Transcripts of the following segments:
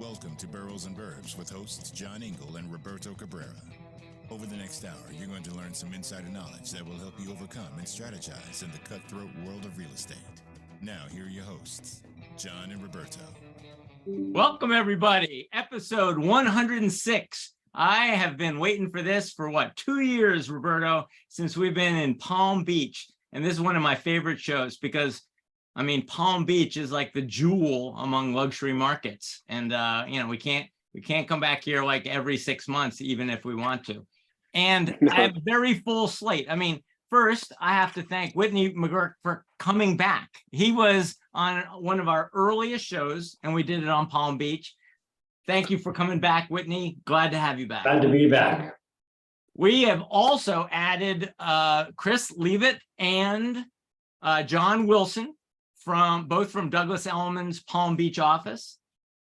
Welcome to Boroughs Burbs with hosts John Engel and Roberto Cabrera. Over the next hour, you're going to learn some insider knowledge that will help you overcome and strategize in the cutthroat world of real estate. Now, here are your hosts, John and Roberto. Welcome, everybody. Episode 106. I have been waiting for this for 2 years, Roberto, since we've been in Palm Beach. And this is one of my favorite shows because Palm Beach is like the jewel among luxury markets. And, we can't come back here like every 6 months, even if we want to. And I have a very full slate. First, I have to thank Whitney McGurk for coming back. He was on one of our earliest shows, and we did it on Palm Beach. Thank you for coming back, Whitney. Glad to have you back. Glad to be back. We have also added Chris Leavitt and John Wilson, both from Douglas Elliman's Palm Beach office.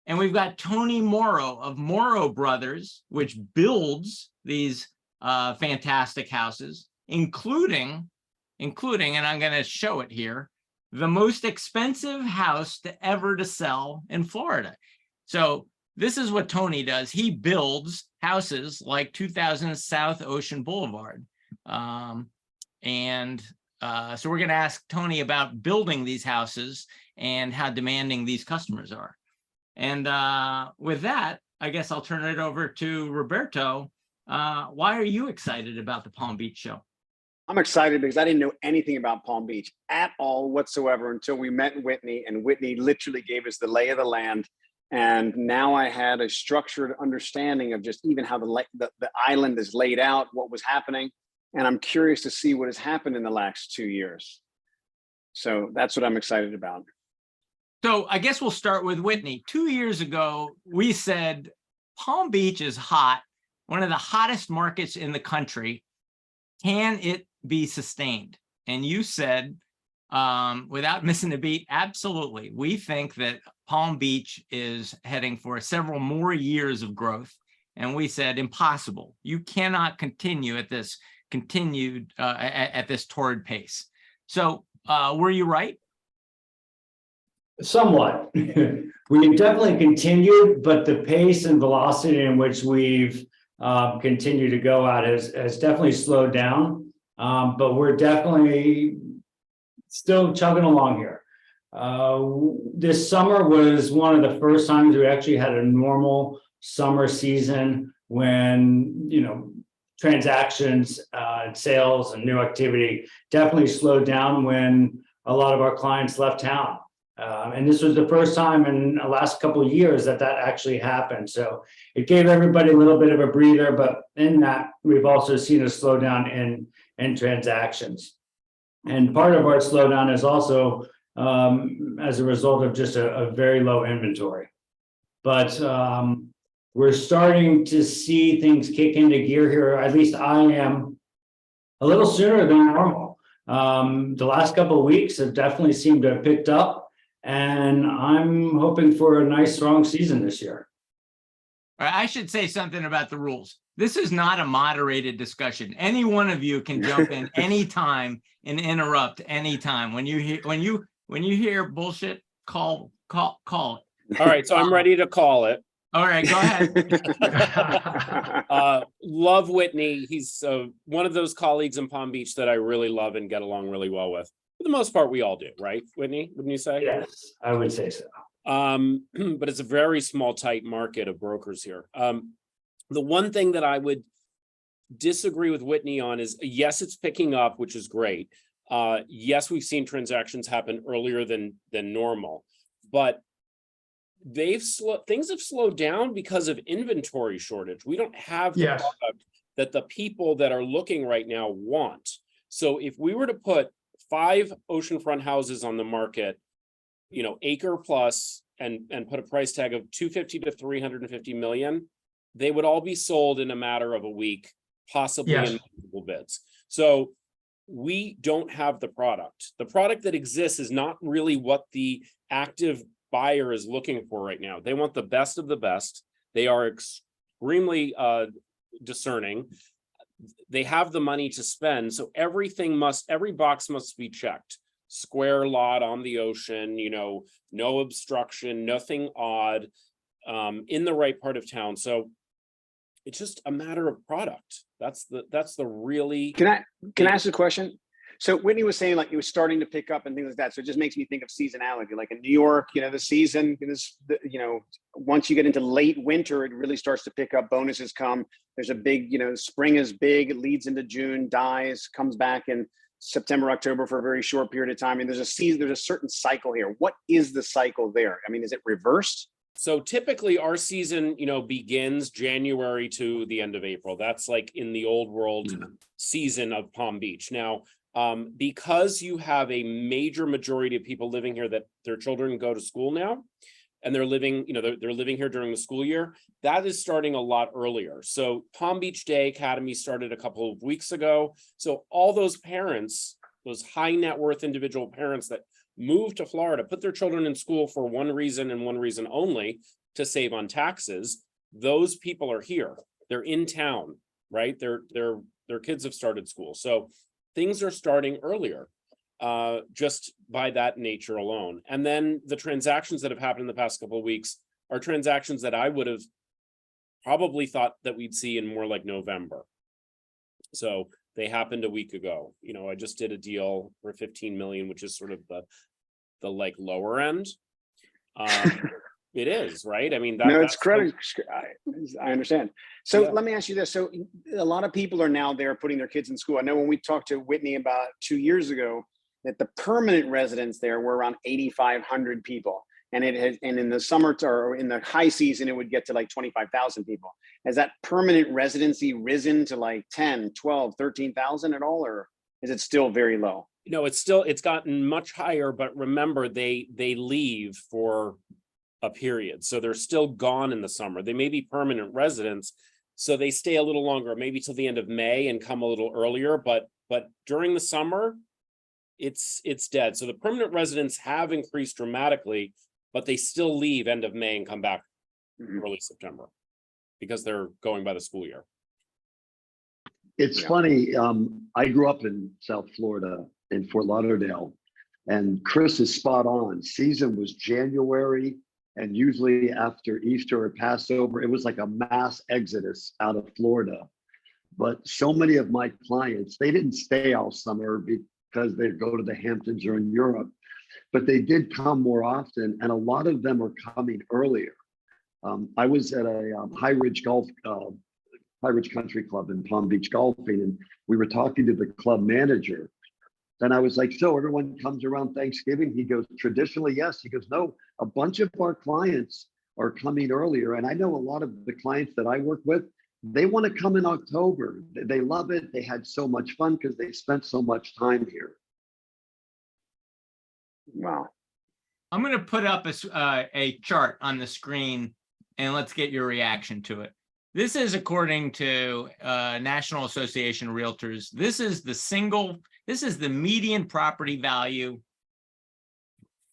And we've got Tony Mauro of Mauro Brothers, which builds these fantastic houses, including, and I'm going to show it here, the most expensive house to sell in Florida. So this is what Tony does. He builds houses like 2000 South Ocean Boulevard. So we're going to ask Tony about building these houses and how demanding these customers are. And with that, I guess I'll turn it over to Roberto. Why are you excited about the Palm Beach show? I'm excited because I didn't know anything about Palm Beach at all whatsoever until we met Whitney, and Whitney literally gave us the lay of the land. And now I had a structured understanding of just even how the island is laid out, what was happening. And I'm curious to see what has happened in the last 2 years. So that's what I'm excited about. So I guess we'll start with Whitney. 2 years ago, we said Palm Beach is hot, one of the hottest markets in the country. Can it be sustained? And you said, without missing a beat, absolutely. We think that Palm Beach is heading for several more years of growth. And we said, impossible. You cannot continue at this torrid pace. So were you right? Somewhat. We've definitely continued, but the pace and velocity in which we've continued to go at has definitely slowed down. But we're definitely still chugging along here. This summer was one of the first times we actually had a normal summer season when, transactions, sales and new activity definitely slowed down when a lot of our clients left town. And this was the first time in the last couple of years that actually happened. So it gave everybody a little bit of a breather, but in that we've also seen a slowdown in transactions. And part of our slowdown is also as a result of just a very low inventory. But we're starting to see things kick into gear here. At least I am a little sooner than normal. The last couple of weeks have definitely seemed to have picked up. And I'm hoping for a nice, strong season this year. I should say something about the rules. This is not a moderated discussion. Any one of you can jump in anytime and interrupt anytime. When you hear bullshit, call it. All right, so I'm ready to call it. All right, go ahead. Love Whitney. He's one of those colleagues in Palm Beach that I really love and get along really well with. For the most part, we all do, right, Whitney? Wouldn't you say? Yes, I would say so. But it's a very small, tight market of brokers here. The one thing that I would disagree with Whitney on is, yes, it's picking up, which is great. Yes, we've seen transactions happen earlier than normal, but things have slowed down because of inventory shortage. We don't have the product that the people that are looking right now want. So if we were to put 5 oceanfront houses on the market, acre plus, and put a price tag of 250 to 350 million, they would all be sold in a matter of a week, possibly in multiple bids. So we don't have the product. The product that exists is not really what the active buyer is looking for right now. They want the best of the best. They are extremely discerning. They have the money to spend, so every box must be checked. Square lot on the ocean, no obstruction, nothing odd. in the right part of town. So it's just a matter of product. That's the really. Can I ask you a question? So Whitney was saying like it was starting to pick up and things like that. So it just makes me think of seasonality. Like in New York, the season is, once you get into late winter, it really starts to pick up. Bonuses come. There's a big, spring is big. It leads into June, dies, comes back in September, October for a very short period of time. I mean, there's a season, there's a certain cycle here. What is the cycle there? I mean, is it reversed? So typically our season, begins January to the end of April. That's like in the old world season of Palm Beach. Now, because you have a major majority of people living here that their children go to school now, and they're living, they're living here during the school year, that is starting a lot earlier. So Palm Beach Day Academy started a couple of weeks ago. So all those parents, those high net worth individual parents that moved to Florida, put their children in school for one reason and one reason only, to save on taxes, those people are here. They're in town, right? Their kids have started school. So things are starting earlier, just by that nature alone. And then the transactions that have happened in the past couple of weeks are transactions that I would have probably thought that we'd see in more like November. So they happened a week ago. I just did a deal for 15 million, which is sort of the like lower end. It is, right? I mean, it's credit. I understand. So Let me ask you this. So a lot of people are now there putting their kids in school. I know when we talked to Whitney about 2 years ago, that the permanent residents there were around 8,500 people. And in the summer or in the high season, it would get to like 25,000 people. Has that permanent residency risen to like 10, 12, 13,000 at all? Or is it still very low? It's gotten much higher, but remember they leave for a period. So they're still gone in the summer. They may be permanent residents, so they stay a little longer, maybe till the end of May and come a little earlier, but during the summer, it's dead. So the permanent residents have increased dramatically, but they still leave end of May and come back early September because they're going by the school year. It's funny. I grew up in South Florida in Fort Lauderdale, and Chris is spot on. Season was January, and usually after Easter or Passover, it was like a mass exodus out of Florida. But so many of my clients, they didn't stay all summer because they'd go to the Hamptons or in Europe, but they did come more often, and a lot of them are coming earlier. I was at a High Ridge Country Club in Palm Beach golfing, and we were talking to the club manager. And I was like, so everyone comes around Thanksgiving? He goes, traditionally, yes. He goes, no, a bunch of our clients are coming earlier. And I know a lot of the clients that I work with, they want to come in October. They love it. They had so much fun because they spent so much time here. Wow. I'm going to put up a chart on the screen and let's get your reaction to it. This is according to National Association of Realtors. This is the median property value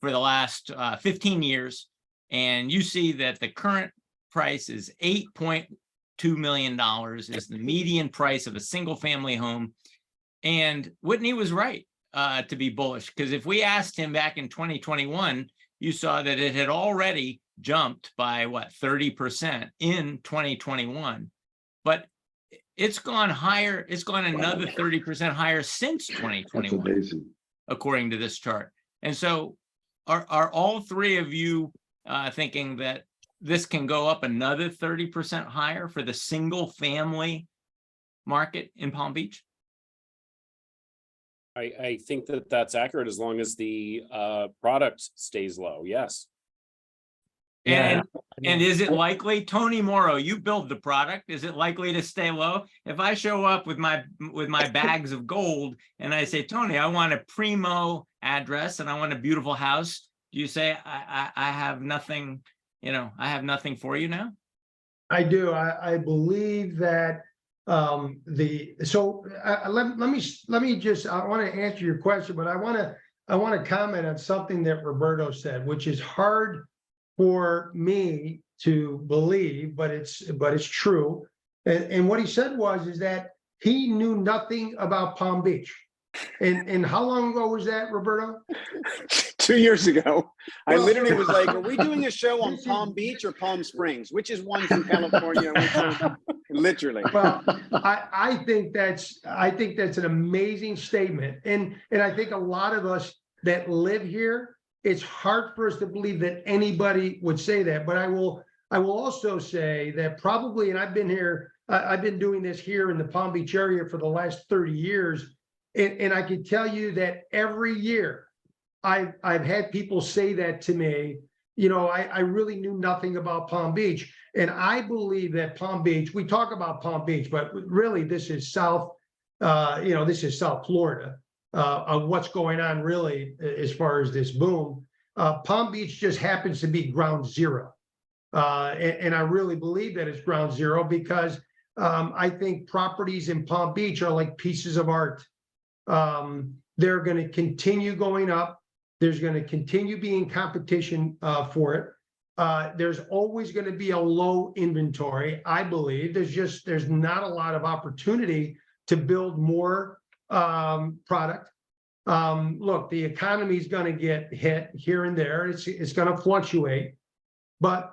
for the last 15 years. And you see that the current price is $8.2 million is the median price of a single family home. And Whitney was right to be bullish, because if we asked him back in 2021, you saw that it had already jumped by 30% in 2021, but it's gone higher. It's gone another 30% higher since 2021, according to this chart. And so are all three of you thinking that this can go up another 30% higher for the single family market in Palm Beach? I think that that's accurate as long as the product stays low. Yes. And is it likely, Tony Mauro, you build the product, is it likely to stay low? If I show up with my bags of gold and I say, Tony, I want a primo address and I want a beautiful house, do you say I have nothing, I have nothing for you now? I do. I believe that let me just, I want to answer your question, but I want to comment on something that Roberto said, which is hard for me to believe, but it's true. And what he said is that he knew nothing about Palm Beach. And how long ago was that, Roberto? 2 years ago. I Well, literally was like, are we doing a show on Palm Beach or Palm Springs? Which is one from California? Which one? Literally. Well, I think that's an amazing statement. And I think a lot of us that live here, it's hard for us to believe that anybody would say that. But I will also say that probably, and I've been here, I've been doing this here in the Palm Beach area for the last 30 years. And I can tell you that every year I've had people say that to me. You know, I really knew nothing about Palm Beach. And I believe that Palm Beach, we talk about Palm Beach, but really this is South Florida, of what's going on really as far as this boom. Palm Beach just happens to be ground zero. And I really believe that it's ground zero because I think properties in Palm Beach are like pieces of art. They're going to continue going up. There's going to continue being competition for it. There's always going to be a low inventory. I believe there's not a lot of opportunity to build more product. Look, the economy is going to get hit here and there. It's going to fluctuate, but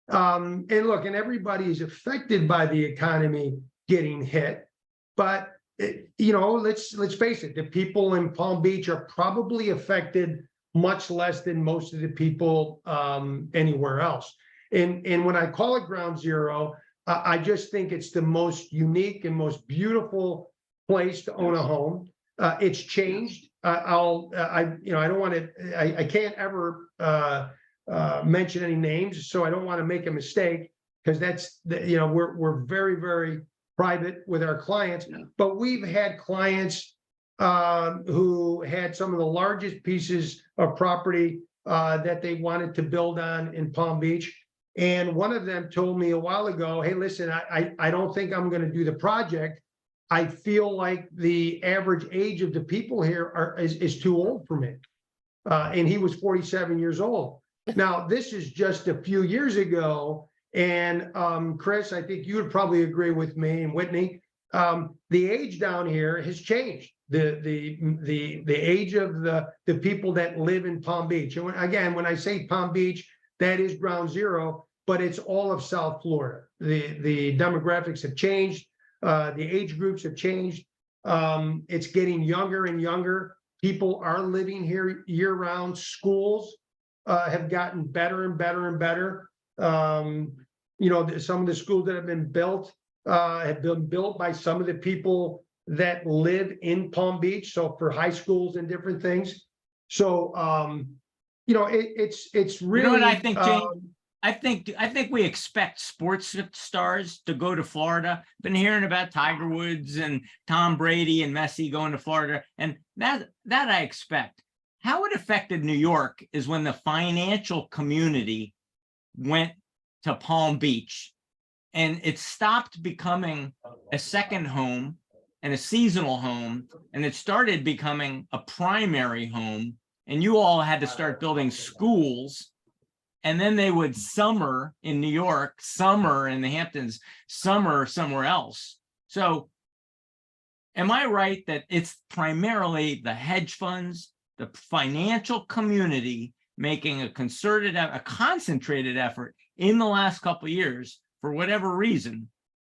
and look, and everybody is affected by the economy getting hit. But let's face it, the people in Palm Beach are probably affected much less than most of the people anywhere else. And when I call it ground zero, I just think it's the most unique and most beautiful place to own a home. It's changed. I don't want to. I can't ever mention any names, so I don't want to make a mistake because we're very, very private with our clients. Yeah. But we've had clients who had some of the largest pieces of property that they wanted to build on in Palm Beach. And one of them told me a while ago, hey, listen, I don't think I'm going to do the project. I feel like the average age of the people here is too old for me. And he was 47 years old. Now, this is just a few years ago. And Chris, I think you would probably agree with me, and Whitney, the age down here has changed. The age of the people that live in Palm Beach. And when I say Palm Beach, that is ground zero, but it's all of South Florida. The demographics have changed. The age groups have changed. It's getting younger and younger. People are living here year round. Schools have gotten better and better and better. Some of the schools that have been built by some of the people that live in Palm Beach. So for high schools and different things. So, it's really. You know what I think, James? I think we expect sports stars to go to Florida. Been hearing about Tiger Woods and Tom Brady and Messi going to Florida, and that I expect. How it affected New York is when the financial community went to Palm Beach, and it stopped becoming a second home and a seasonal home, and it started becoming a primary home. And you all had to start building schools. And then they would summer in New York, summer in the Hamptons, summer somewhere else. So am I right that it's primarily the hedge funds, the financial community making a concentrated effort in the last couple of years, for whatever reason,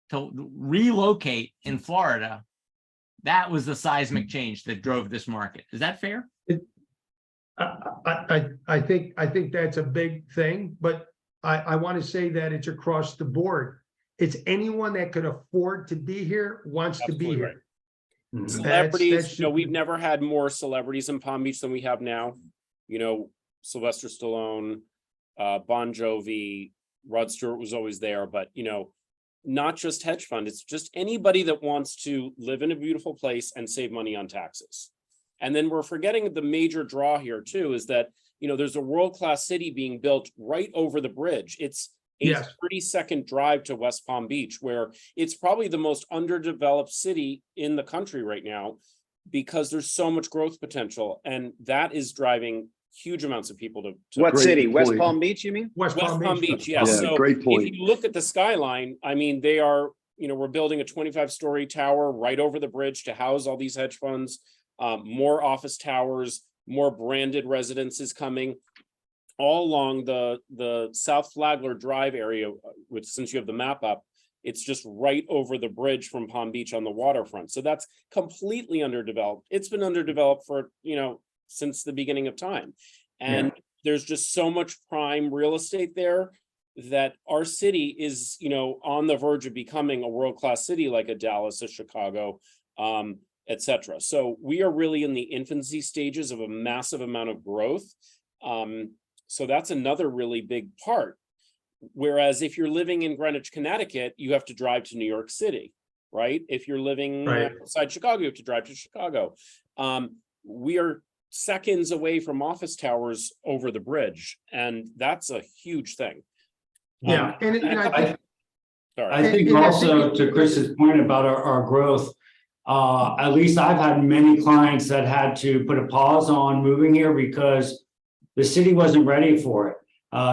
to relocate in Florida? That was the seismic change that drove this market. Is that fair? I think that's a big thing, but I want to say that it's across the board. It's anyone that could afford to be here wants to be here. Right. Celebrities, we've never had more celebrities in Palm Beach than we have now. Sylvester Stallone, Bon Jovi, Rod Stewart was always there, but not just hedge fund, it's just anybody that wants to live in a beautiful place and save money on taxes. And then we're forgetting the major draw here too, is that, there's a world-class city being built right over the bridge. It's a 30-second drive to West Palm Beach, where it's probably the most underdeveloped city in the country right now because there's so much growth potential. And that is driving huge amounts of people to what city? West Palm Beach, you mean? West Palm Beach, yes. Yeah, so great point. If you look at the skyline, I mean, they are, we're building a 25-story tower right over the bridge to house all these hedge funds. More office towers, more branded residences coming all along the South Flagler Drive area, which, since you have the map up, it's just right over the bridge from Palm Beach on the waterfront. So that's completely underdeveloped. It's been underdeveloped for, since the beginning of time. And there's just so much prime real estate there that our city is, on the verge of becoming a world-class city like a Dallas, a Chicago, etc. So we are really in the infancy stages of a massive amount of growth. So that's another really big part. Whereas if you're living in Greenwich, Connecticut, you have to drive to New York City, right? If you're living outside Chicago, you have to drive to Chicago. We are seconds away from office towers over the bridge, and that's a huge thing. Yeah, I think also to Chris's point about our growth, at least I've had many clients that had to put a pause on moving here because the city wasn't ready for it.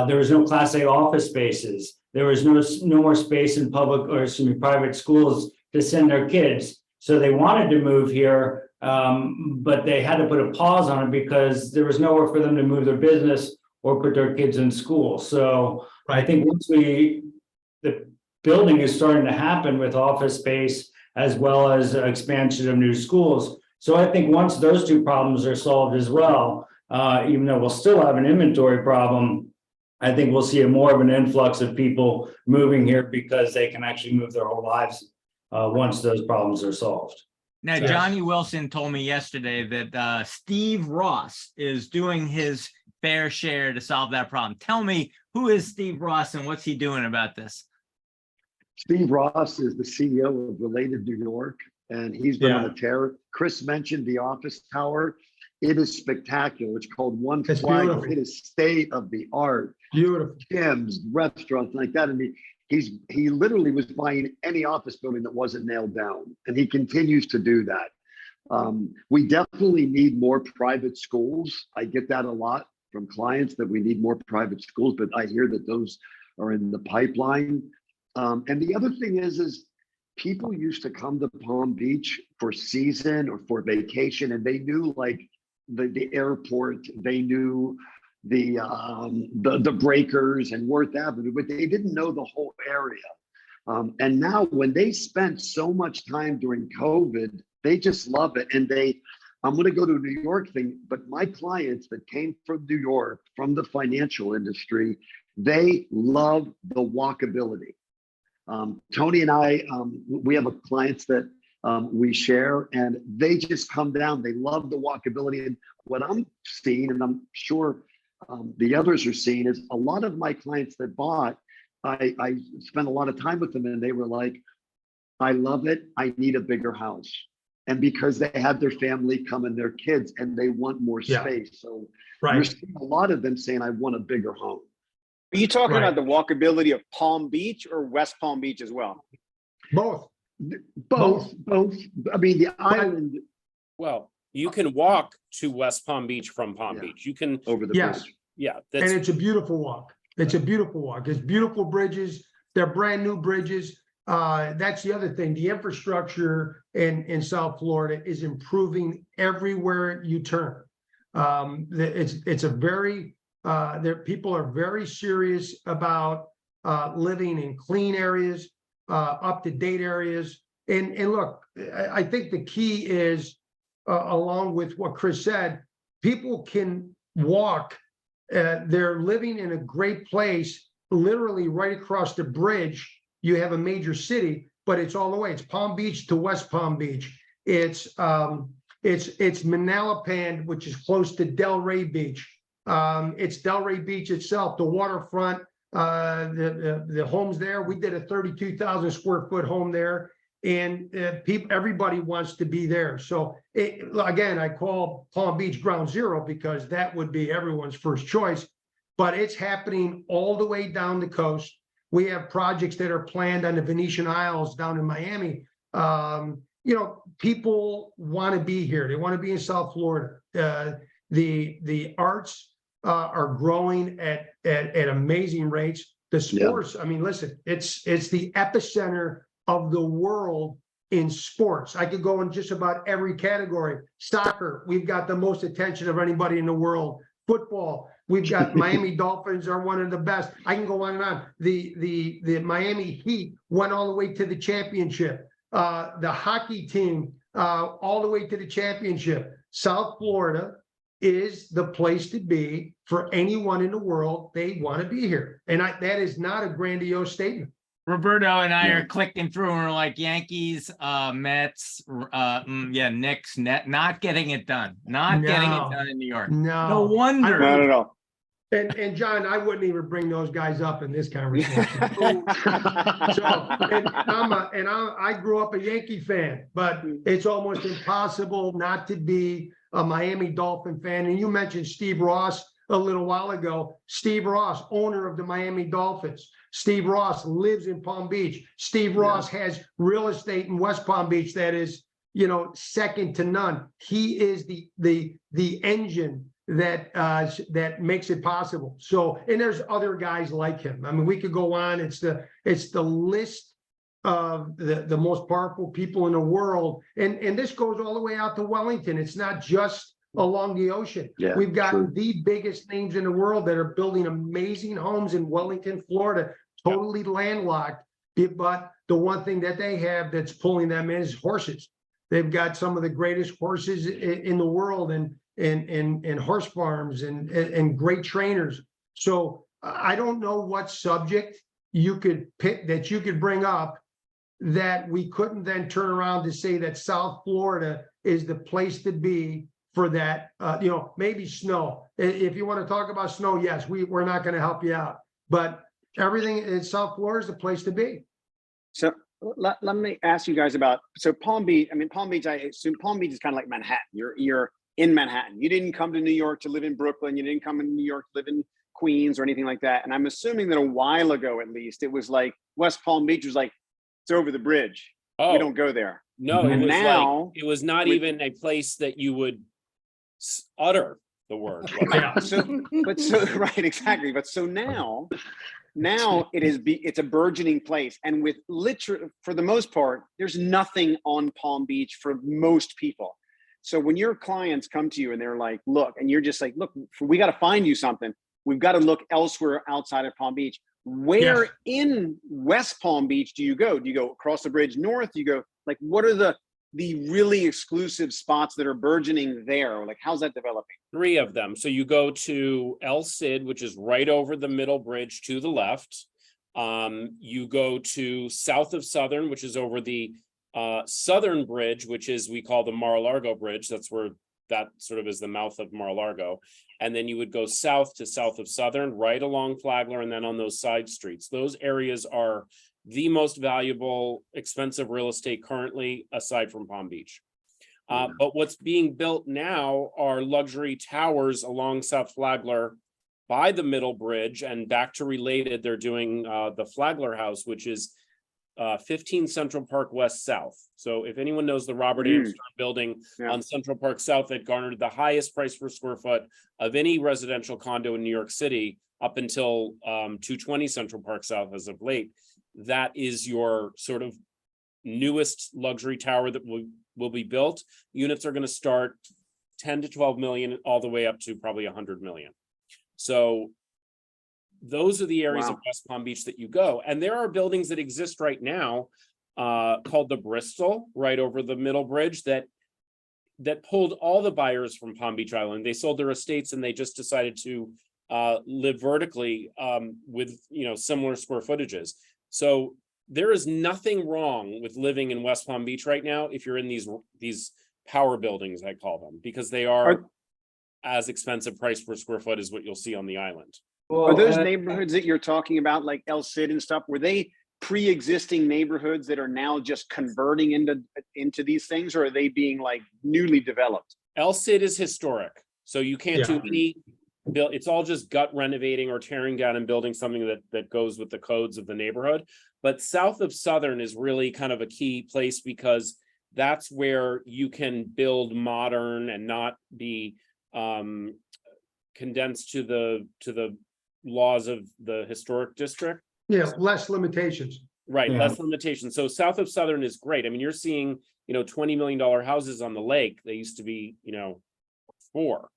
There was no Class A office spaces. There was no more space in private schools to send their kids. So they wanted to move here, but they had to put a pause on it because there was nowhere for them to move their business or put their kids in school. So I think once the building is starting to happen with office space as well as expansion of new schools. So I think once those two problems are solved as well, even though we'll still have an inventory problem, I think we'll see more of an influx of people moving here because they can actually move their whole lives once those problems are solved. Now, Johnny Wilson told me yesterday that Steve Ross is doing his fair share to solve that problem. Tell me, who is Steve Ross and what's he doing about this? Steve Ross is the CEO of Related New York, and he's been on a tear. Chris mentioned the office tower. It is spectacular. It's called One Flagler. It is state of the art. Beautiful. Gyms, restaurants like that. And he literally was buying any office building that wasn't nailed down, and he continues to do that. We definitely need more private schools. I get that a lot from clients that we need more private schools, but I hear that those are in the pipeline. And the other thing is people used to come to Palm Beach for season or for vacation, and they knew like the airport, they knew the breakers and Worth Avenue, but they didn't know the whole area. And now when they spent so much time during COVID, they just love it. And I'm going to go to a New York thing, but my clients that came from New York, from the financial industry, they love the walkability. Tony and I, we have clients that we share, and they just come down. They love the walkability. And what I'm seeing, and I'm sure the others are seeing, is a lot of my clients that bought, I spent a lot of time with them, and they were like, I love it. I need a bigger house. And because they had their family come and their kids, and they want more space. So you're seeing a lot of them saying, I want a bigger home. Are you talking about the walkability of Palm Beach or West Palm Beach as well? Both. I mean, the island. Well, you can walk to West Palm Beach from Palm Beach. You can over the bridge. Yeah. And it's a beautiful walk. It's a beautiful walk. It's beautiful bridges. They're brand new bridges. That's the other thing. The infrastructure in South Florida is improving everywhere you turn. It's a very people are very serious about living in clean areas, up-to-date areas. And look, I think the key is, along with what Chris said, people can walk. They're living in a great place, literally right across the bridge. You have a major city, but it's all the way. It's Palm Beach to West Palm Beach. It's Manalapan, which is close to Delray Beach. It's Delray Beach itself, the waterfront, the homes there. We did a 32,000 square foot home there, and everybody wants to be there. So again, I call Palm Beach ground zero because that would be everyone's first choice, but it's happening all the way down the coast. We have projects that are planned on the Venetian Isles down in Miami. People want to be here. They want to be in South Florida. The arts are growing at amazing rates. The sports, I mean, listen, it's the epicenter of the world in sports. I could go in just about every category. Soccer, we've got the most attention of anybody in the world. Football, we've got Miami Dolphins are one of the best. I can go on and on. The Miami Heat went all the way to the championship. The hockey team, all the way to the championship. South Florida is the place to be for anyone in the world. They want to be here. And that is not a grandiose statement. Roberto and I are clicking through and we're like Yankees, Mets, Knicks, not getting it done. Not getting it done in New York. No wonder. Not at all. And John, I wouldn't even bring those guys up in this conversation. I grew up a Yankee fan, but it's almost impossible not to be a Miami Dolphin fan. And you mentioned Steve Ross a little while ago. Steve Ross, owner of the Miami Dolphins. Steve Ross lives in Palm Beach. Steve Ross has real estate in West Palm Beach that is, second to none. He is the engine that makes it possible. So, and there's other guys like him. I mean, we could go on. It's the list of the most powerful people in the world. And this goes all the way out to Wellington. It's not just along the ocean. We've got the biggest names in the world that are building amazing homes in Wellington, Florida, totally landlocked. But the one thing that they have that's pulling them in is horses. They've got some of the greatest horses in the world and horse farms and great trainers. So I don't know what subject you could pick that you could bring up that we couldn't then turn around to say that South Florida is the place to be for that. Maybe snow. If you want to talk about snow, yes, we're not going to help you out. But everything in South Florida is the place to be. So let me ask you guys about, Palm Beach. I mean, Palm Beach, I assume Palm Beach is kind of like Manhattan. You're in Manhattan. You didn't come to New York to live in Brooklyn. You didn't come in New York to live in Queens or anything like that. And I'm assuming that a while ago, at least, it was like West Palm Beach was like, it's over the bridge. We don't go there. No, it was now, it was not even a place that you would utter the word. Right, exactly. But so now it's a burgeoning place, and with literally, for the most part, there's nothing on Palm Beach for most people. So when your clients come to you and they're like, look, and you're just like, look, we got to find you something. We've got to look elsewhere outside of Palm Beach. Where in West Palm Beach do you go? Do you go across the bridge north? Do you go, like, what are the really exclusive spots that are burgeoning there? Like, how's that developing? 3 of them. So you go to El Cid, which is right over the middle bridge to the left. You go to south of Southern, which is over the Southern Bridge, which is, we call the Mar-a-Lago Bridge. That's where that sort of is the mouth of Mar-a-Lago. And then you would go south to south of Southern, right along Flagler, and then on those side streets. Those areas are the most valuable, expensive real estate currently, aside from Palm Beach. But what's being built now are luxury towers along South Flagler by the Middle Bridge, and back to related, they're doing the Flagler House, which is 15 Central Park West South. So if anyone knows the Robert A. Stern building on Central Park South, that garnered the highest price per square foot of any residential condo in New York City up until 220 Central Park South as of late. That is your sort of newest luxury tower that will be built. Units are going to start 10 to 12 million all the way up to probably 100 million. So those are the areas of West Palm Beach that you go. And there are buildings that exist right now called the Bristol, right over the Middle Bridge, that pulled all the buyers from Palm Beach Island. They sold their estates and they just decided to live vertically with similar square footages. So there is nothing wrong with living in West Palm Beach right now if you're in these power buildings, I call them, because they are as expensive price per square foot as what you'll see on the island. Are those neighborhoods that you're talking about, like El Cid and stuff, were they pre-existing neighborhoods that are now just converting into these things, or are they being like newly developed? El Cid is historic, so you can't do any build. It's all just gut renovating or tearing down and building something that goes with the codes of the neighborhood. But south of Southern is really kind of a key place, because that's where you can build modern and not be condensed to the laws of the historic district. Less limitations. Right, Yeah. less limitation. So south of Southern is great. I mean, you're seeing, $20 million houses on the lake. They used to be, 4.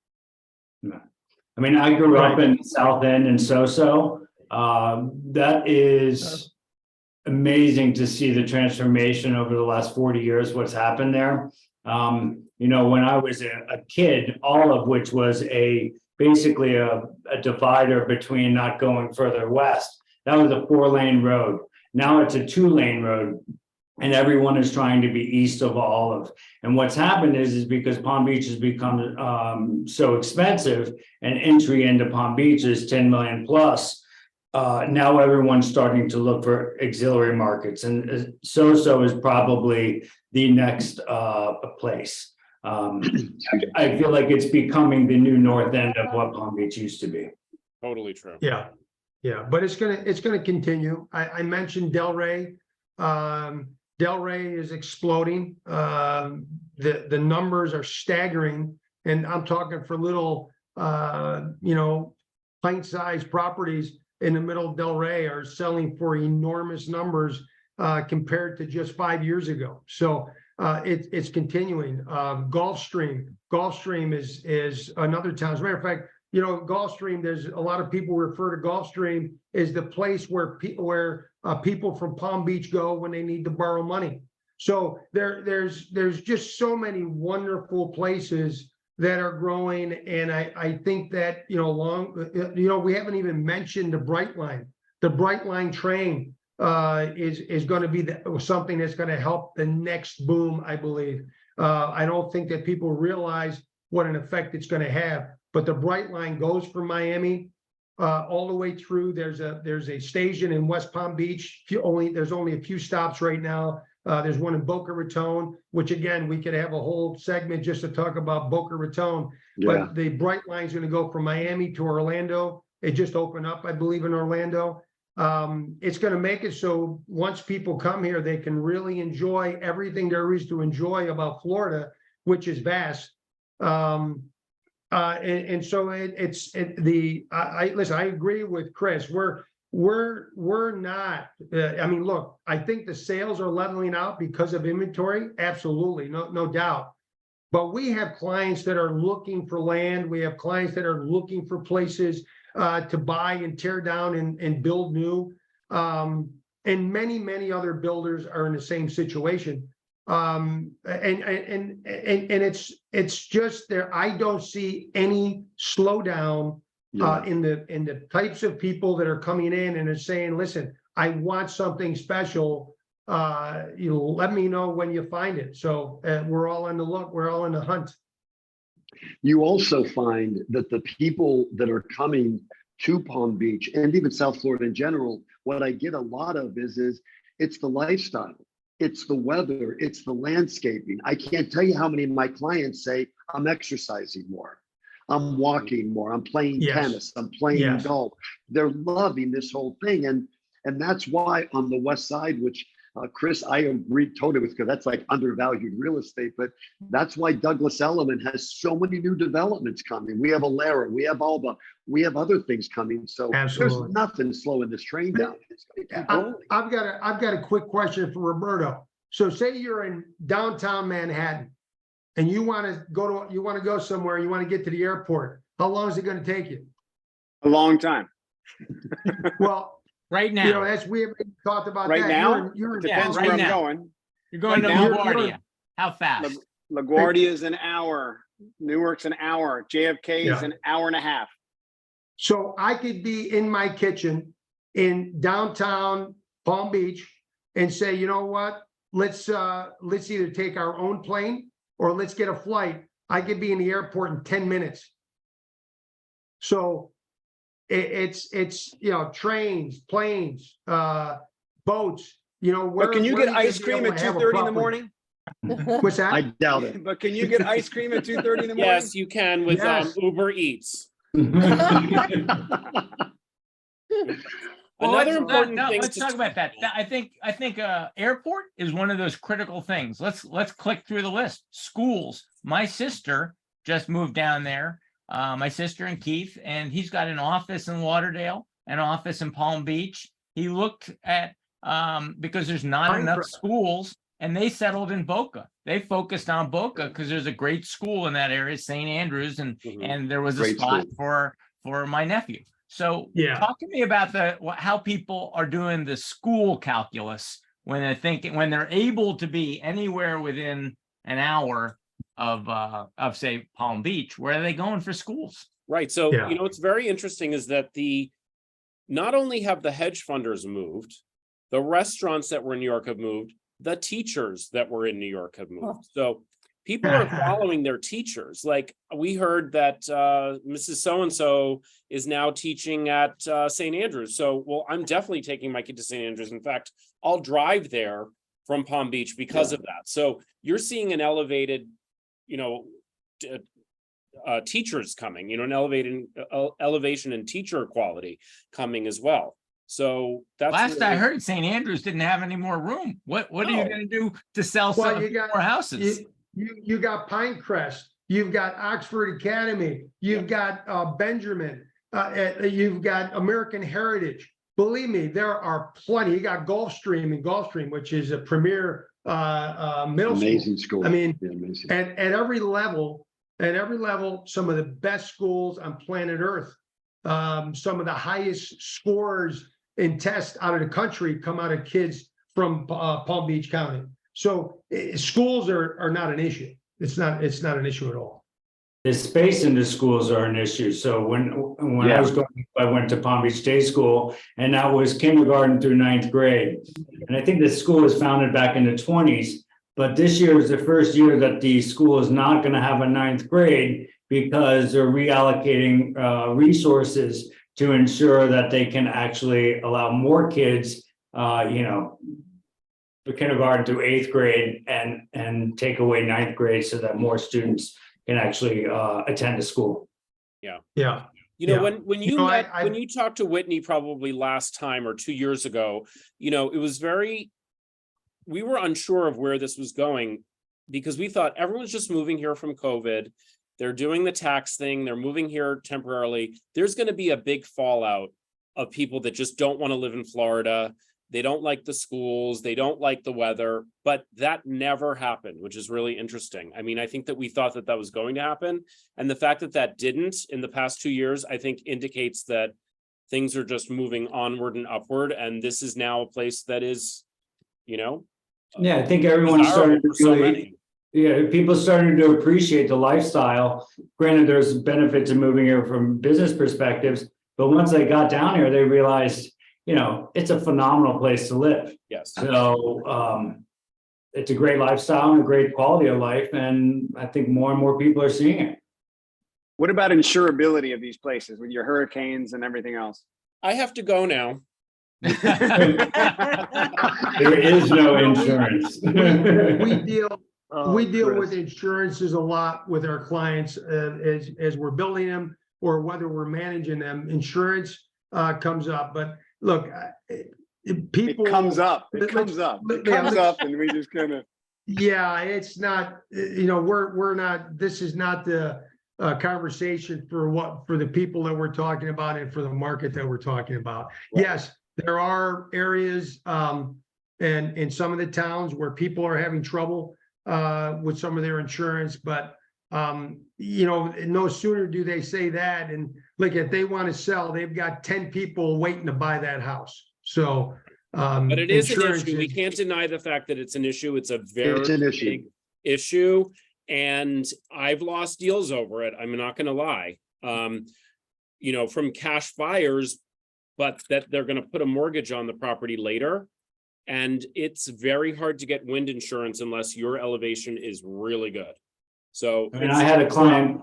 I mean, I grew up in South End and So-So. That is amazing to see the transformation over the last 40 years, what's happened there. When I was a kid, all of which was basically a divider between not going further west. That was a 4-lane road. Now it's a 2-lane road, and everyone is trying to be east of Olive. And what's happened is because Palm Beach has become so expensive, and entry into Palm Beach is 10 million plus. Now everyone's starting to look for auxiliary markets, and So-So is probably the next place. I feel like it's becoming the new north end of what Palm Beach used to be. Totally true. Yeah, but it's gonna continue. I mentioned Delray. Delray is exploding. The numbers are staggering, and I'm talking for little, pint-sized properties in the middle of Delray are selling for enormous numbers compared to just 5 years ago. So it's continuing. Gulfstream is another town. As a matter of fact, Gulfstream, there's a lot of people refer to Gulfstream as the place where people from Palm Beach go when they need to borrow money. So there's just so many wonderful places that are growing, and I think that we haven't even mentioned the Brightline. The Brightline train is going to be something that's going to help the next boom, I believe. I don't think that people realize what an effect it's going to have. But the Brightline goes from Miami all the way through. There's a station in West Palm Beach. There's only a few stops right now. There's one in Boca Raton, which again, we could have a whole segment just to talk about Boca Raton. Yeah. But the Brightline is going to go from Miami to Orlando. It just opened up, I believe, in Orlando. It's going to make it so once people come here, they can really enjoy everything there is to enjoy about Florida, which is vast. And so listen, I agree with Chris. We're not, look, I think the sales are leveling out because of inventory. Absolutely. No doubt. But we have clients that are looking for land. We have clients that are looking for places to buy and tear down and build new. And many other builders are in the same situation. And it's just there. I don't see any slowdown in the types of people that are coming in and are saying, listen, I want something special. Let me know when you find it. So we're all on the look. We're all in the hunt. You also find that the people that are coming to Palm Beach and even South Florida in general, what I get a lot of is it's the lifestyle. It's the weather, it's the landscaping. I can't tell you how many of my clients say, I'm exercising more, I'm walking more, I'm playing tennis, I'm playing golf. They're loving this whole thing. And that's why on the West Side, which Chris, I agree totally with, because that's like undervalued real estate, but that's why Douglas Elliman has so many new developments coming. We have Allure, we have Alba, we have other things coming. So There's nothing slowing this train down. I've got a quick question for Roberto. So say you're in downtown Manhattan and you want to go somewhere, you want to get to the airport. How long is it going to take you? A long time. Well, right now, as we have talked about right that. now, you're depends right where now. I'm going. You're going Right to now, LaGuardia. How fast? LaGuardia is an hour. Newark's an hour. JFK is an hour and a half. So I could be in my kitchen in downtown Palm Beach and say, you know what? Let's either take our own plane or let's get a flight. I could be in the airport in 10 minutes. So it's trains, planes, boats, But can you get ice cream at 2:30 in the morning? What's that? I doubt it. But can you get ice cream at 2:30 in the morning? Yes, you can with Uber Eats. Well, Another important thing. Let's talk about that. I think airport is one of those critical things. Let's click through the list. Schools. My sister just moved down there. My sister and Keith, and he's got an office in Lauderdale, an office in Palm Beach. He looked at because there's not enough schools, and they settled in Boca. They focused on Boca because there's a great school in that area, St. Andrews, and there was a Great spot school. for my nephew. So Yeah. talk to me about how people are doing the school calculus when they're able to be anywhere within an hour of say Palm Beach. Where are they going for schools? Right. So, Yeah. what's very interesting is that not only have the hedge funders moved, the restaurants that were in New York have moved, the teachers that were in New York have moved. So people are following their teachers. Like we heard that Mrs. So-and-so is now teaching at St. Andrews. So, well, I'm definitely taking my kid to St. Andrews. In fact, I'll drive there from Palm Beach because of that. So you're seeing an elevated, teachers coming, an elevation in teacher quality coming as well. So that's last I heard, St. Andrews didn't have any more room. What are you going to do to sell some more houses? You got Pinecrest, you've got Oxford Academy, you've got Benjamin, you've got American Heritage. Believe me, there are plenty. You got Gulfstream, which is a premier middle Amazing school. I mean, amazing. at every level, some of the best schools on planet Earth, some of the highest scores in tests out of the country come out of kids from Palm Beach County. So schools are not an issue. It's not an issue at all. The space in the schools are an issue. So when I went to Palm Beach Day School, and that was kindergarten through 9th grade. And I think the school was founded back in the 20s, but this year is the first year that the school is not going to have a 9th grade because they're reallocating resources to ensure that they can actually allow more kids, the kindergarten through 8th grade and take away 9th grade so that more students can actually attend the school. Yeah. When you talked to Whitney probably last time or 2 years ago, it was we were unsure of where this was going because we thought everyone's just moving here from COVID. They're doing the tax thing. They're moving here temporarily. There's going to be a big fallout of people that just don't want to live in Florida. They don't like the schools. They don't like the weather, but that never happened, which is really interesting. I mean, I think that we thought that was going to happen. And the fact that didn't in the past 2 years, I think indicates that things are just moving onward and upward. And this is now a place that is, I think everyone started to people started to appreciate the lifestyle. Granted, there's benefits of moving here from business perspectives, but once they got down here, they realized, it's a phenomenal place to live. Yes. So it's a great lifestyle and a great quality of life. And I think more and more people are seeing it. What about insurability of these places with your hurricanes and everything else? I have to go now. There is no insurance. We deal with insurances a lot with our clients as we're building them or whether we're managing them. Insurance comes up, but look, people. It comes up, and we just kind of. Yeah, it's not. We're not. This is not the conversation for the people that we're talking about and for the market that we're talking about. Right. Yes, there are areas and in some of the towns where people are having trouble with some of their insurance, but no sooner do they say that, and look, if they want to sell, they've got 10 people waiting to buy that house. So, but it is an issue. We can't deny the fact that it's an issue. It's a very big issue, and I've lost deals over it. I'm not going to lie. From cash buyers, but that they're going to put a mortgage on the property later. And it's very hard to get wind insurance unless your elevation is really good. So I had a client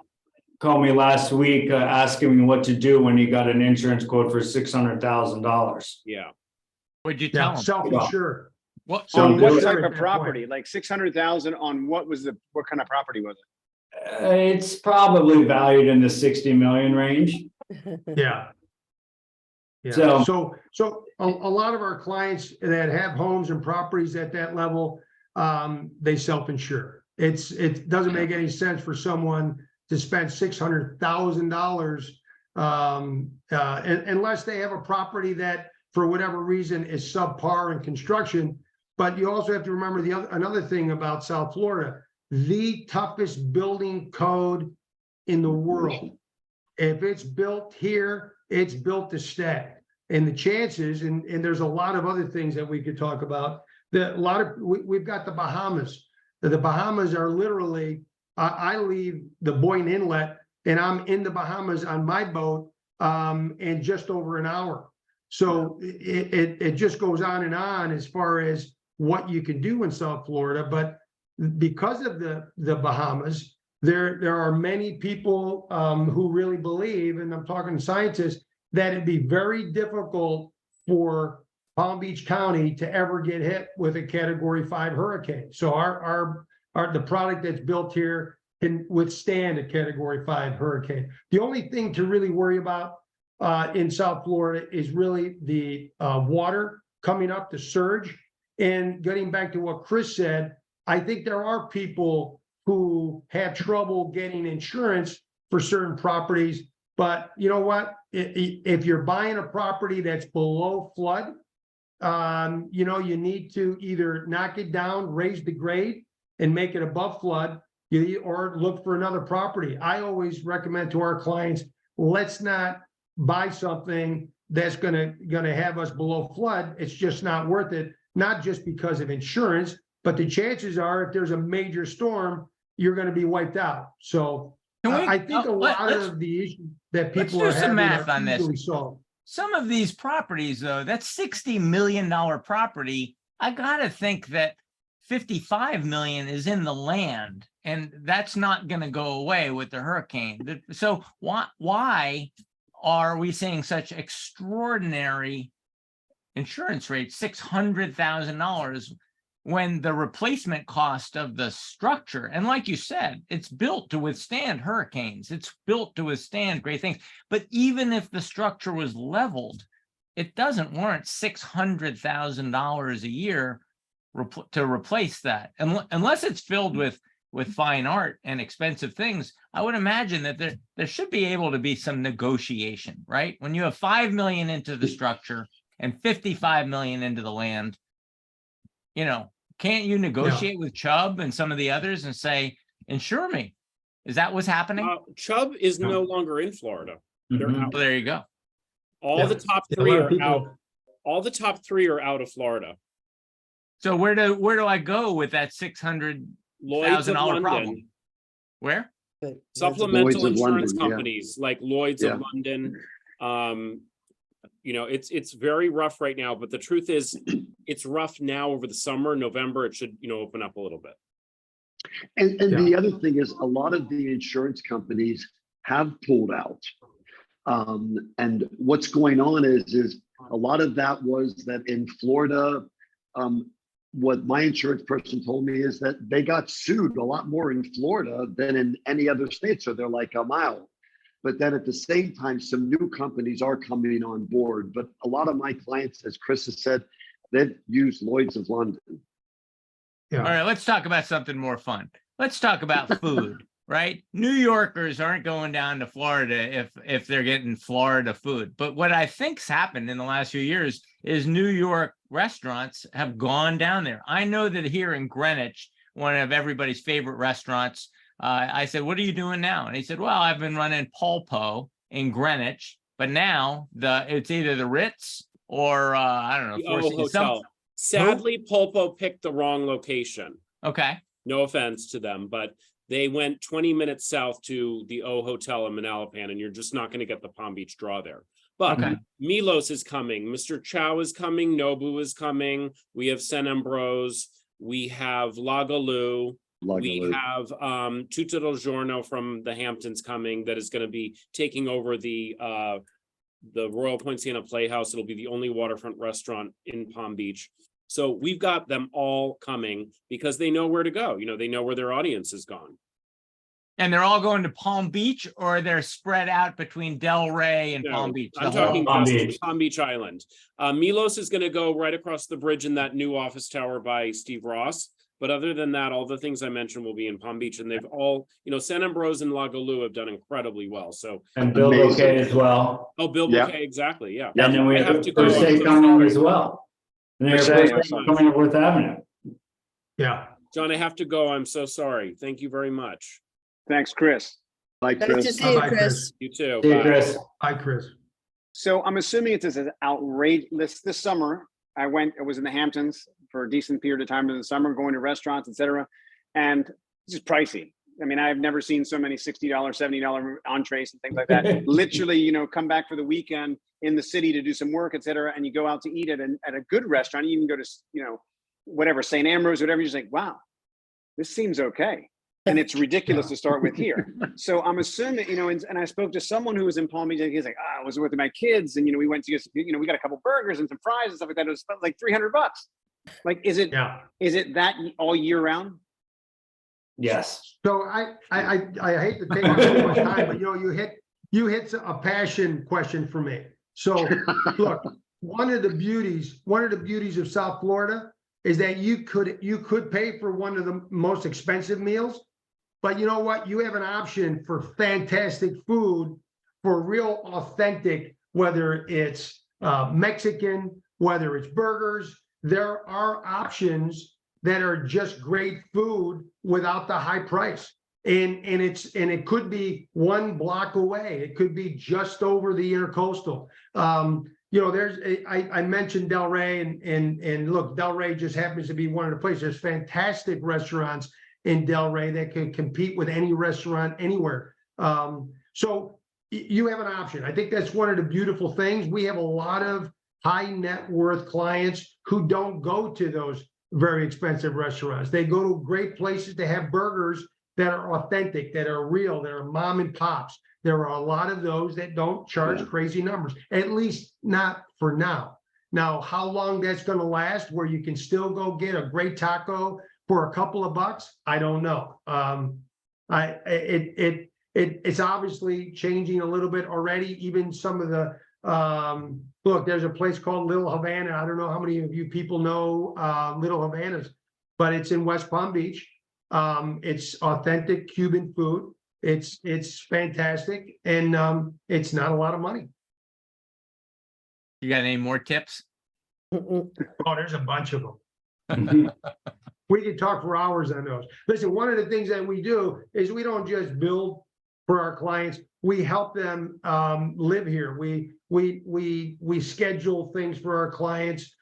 call me last week asking me what to do when he got an insurance quote for $600,000. Yeah. What'd you tell him? Self-insure. What type of property? Like 600,000 on what kind of property was it? It's probably valued in the 60 million range. Yeah. Yeah. So a lot of our clients that have homes and properties at that level, they self-insure. It doesn't make any sense for someone to spend $600,000 unless they have a property that for whatever reason, is subpar in construction. But you also have to remember another thing about South Florida, the toughest building code in the world. If it's built here, it's built to stay. And the chances, and there's a lot of other things that we could talk about. We've got the Bahamas. The Bahamas are literally, I leave the Boynton Inlet and I'm in the Bahamas on my boat in just over an hour. So it just goes on and on as far as what you can do in South Florida. But because of the Bahamas, there are many people who really believe, and I'm talking to scientists, that it'd be very difficult for Palm Beach County to ever get hit with a Category 5 hurricane. So the product that's built here can withstand a Category 5 hurricane. The only thing to really worry about in South Florida is really the water coming up, the surge. And getting back to what Chris said, I think there are people who have trouble getting insurance for certain properties. But you know what? If you're buying a property that's below flood, you need to either knock it down, raise the grade, and make it above flood, or look for another property. I always recommend to our clients, let's not buy something that's gonna have us below flood. It's just not worth it, not just because of insurance, but the chances are if there's a major storm, you're gonna be wiped out. So I think a lot of the issues that people are having are easily solved. Some of these properties, though, that's $60 million property. I gotta think that 55 million is in the land, and that's not going to go away with the hurricane. So why are we seeing such extraordinary insurance rates, $600,000, when the replacement cost of the structure, and like you said, it's built to withstand hurricanes, it's built to withstand great things. But even if the structure was leveled, it doesn't warrant $600,000 a year to replace that, unless it's filled with fine art and expensive things. I would imagine that there should be able to be some negotiation, right? When you have 5 million into the structure and 55 million into the land, can't you negotiate with Chubb and some of the others and say, insure me? Is that what's happening? Chubb is no longer in Florida. They're out. Well, there you go. All the top three are out. All the top three are out of Florida. So where do I go with that $600,000 problem? Where? Supplemental insurance companies like Lloyd's of London. It's very rough right now, but the truth is it's rough now over the summer. November, it should, open up a little bit. And the other thing is a lot of the insurance companies have pulled out. And what's going on is a lot of that was that in Florida, what my insurance person told me is that they got sued a lot more in Florida than in any other state. So they're like a mile. But then at the same time, some new companies are coming on board. But a lot of my clients, as Chris has said, they've used Lloyd's of London. Yeah. All right, let's talk about something more fun. Let's talk about food, right? New Yorkers aren't going down to Florida if they're getting Florida food. But what I think's happened in the last few years is New York restaurants have gone down there. I know that here in Greenwich, one of everybody's favorite restaurants, I said, what are you doing now? And he said, well, I've been running Polpo in Greenwich, but now it's either the Ritz or I don't know. Hotel. Sadly, Polpo picked the wrong location. Okay. No offense to them, but they went 20 minutes south to the O Hotel in Manalapan, and you're just not going to get the Palm Beach draw there. But Milos is coming. Mr. Chow is coming. Nobu is coming. We have San Ambrose. We have Lagaloo. We have Tutto del Giorno from the Hamptons coming, that is going to be taking over the Royal Poinciana Playhouse. It'll be the only waterfront restaurant in Palm Beach. So we've got them all coming because they know where to go. They know where their audience is gone. And they're all going to Palm Beach, or they're spread out between Del Rey and Palm Beach? I'm talking just Palm Beach Island. Milos is going to go right across the bridge in that new office tower by Steve Ross. But other than that, all the things I mentioned will be in Palm Beach, and they've all, San Ambrose and La Galou have done incredibly well. So, And Bill Amazing. Bouquet as well. oh, Bill Yeah. Bouquet, exactly, yeah. And then we I have have to go. First Day I'm so coming sorry. as well. And they're First first Day, day coming at Worth Avenue. Yeah. John, I have to go. I'm so sorry. Thank you very much. Thanks, Chris. Bye, Nice to Chris. see you, Bye-bye, Chris. You too. See you, Bye. Chris. Hi, Chris. So I'm assuming it's as outrageous. This summer, I was in the Hamptons for a decent period of time in the summer, going to restaurants, etc. And it's just pricey. I mean, I've never seen so many $60, $70 entrees and things like that. Literally, come back for the weekend in the city to do some work, etc. And you go out to eat at a good restaurant. You can go to, whatever, St. Ambrose, whatever. You're just like, wow, this seems okay. And it's ridiculous to start with here. So I'm assuming, and I spoke to someone who was in Palm Beach, and he's like, I was with my kids, and we went to we got a couple burgers and some fries and stuff like that. It was like $300. Like, is it that all year round? Yes. So I hate to take up so much time, but you hit a passion question for me. So look, one of the beauties of South Florida is that you could pay for one of the most expensive meals, but you know what? You have an option for fantastic food, for real authentic, whether it's Mexican, whether it's burgers. There are options that are just great food without the high price. And it could be one block away. It could be just over the Intercoastal. I mentioned Del Rey, and look, Del Rey just happens to be one of the places. There's fantastic restaurants in Del Rey that can compete with any restaurant anywhere. So you have an option. I think that's one of the beautiful things. We have a lot of high net worth clients who don't go to those very expensive restaurants. They go to great places to have burgers that are authentic, that are real, that are mom and pops. There are a lot of those that don't charge crazy numbers, at least not for now. Now, how long that's going to last, where you can still go get a great taco for a couple of bucks, I don't know. It's obviously changing a little bit already. Even some of the look, there's a place called Little Havana. I don't know how many of you people know Little Havanas, but it's in West Palm Beach. It's authentic Cuban food. It's fantastic, and it's not a lot of money. You got any more tips? Mm-mm. Oh, there's a bunch of them. We could talk for hours on those. Listen, one of the things that we do is we don't just build for our clients. We help them live here. We schedule things for our clients.